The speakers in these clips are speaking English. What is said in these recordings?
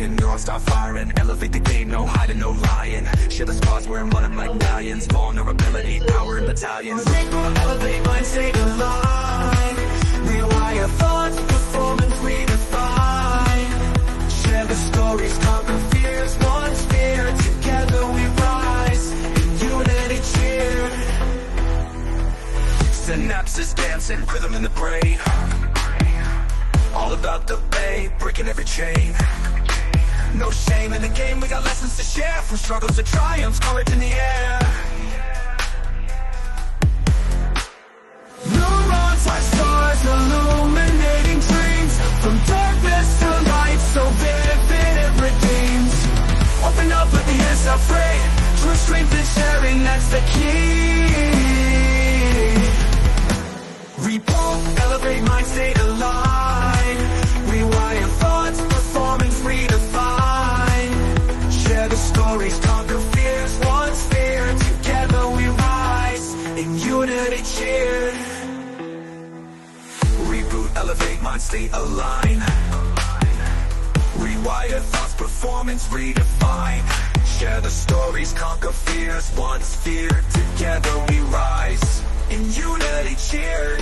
broken, neurons start firing. Elevate the game, no hiding, no lying. Share the spots where I'm running like millions. Vulnerability, power in battalions. Reboot, elevate, mind state align. Rewire thoughts, performance redefine. Share the stories, conquer fears. One sphere, together we rise. In unity cheer. Synapses dancing, rhythm in the brain. All about the bay, breaking every chain. No shame in the game, we got lessons to share. From struggles to triumphs, courage in the air. Neurons like stars, illuminating dreams. From darkness to light, so vivid it redeems. Open up, let the hands are free. True strength is sharing, that's the key. Reboot, elevate, mind state align. Rewire thoughts, performance redefine. Share the stories, conquer fears. One sphere, together we rise. In unity cheer. Reboot, elevate, mind state align. Rewire thoughts, performance redefine. Share the stories, conquer fears. One sphere, together we rise. In unity cheer.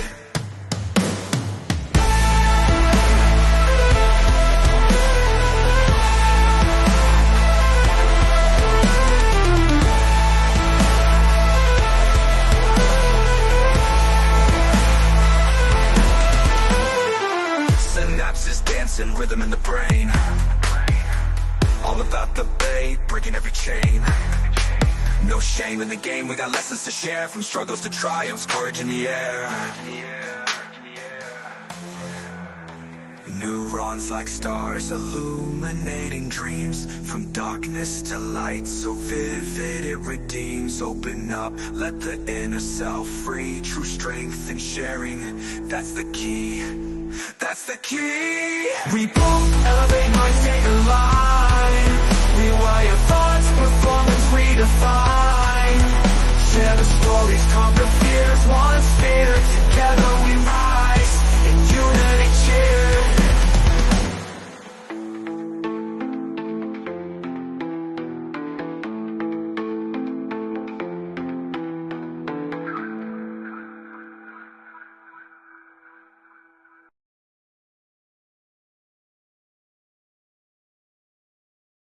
Synapses dancing, rhythm in the brain. All about the bay, breaking every chain. No shame in the game, we got lessons to share. From struggles to triumphs, courage in the air. Neurons like stars, illuminating dreams. From darkness to light, so vivid it redeems. Open up, let the inner self free. True strength in sharing, that's the key. That's the key. Reboot, elevate, mind state align. Rewire thoughts.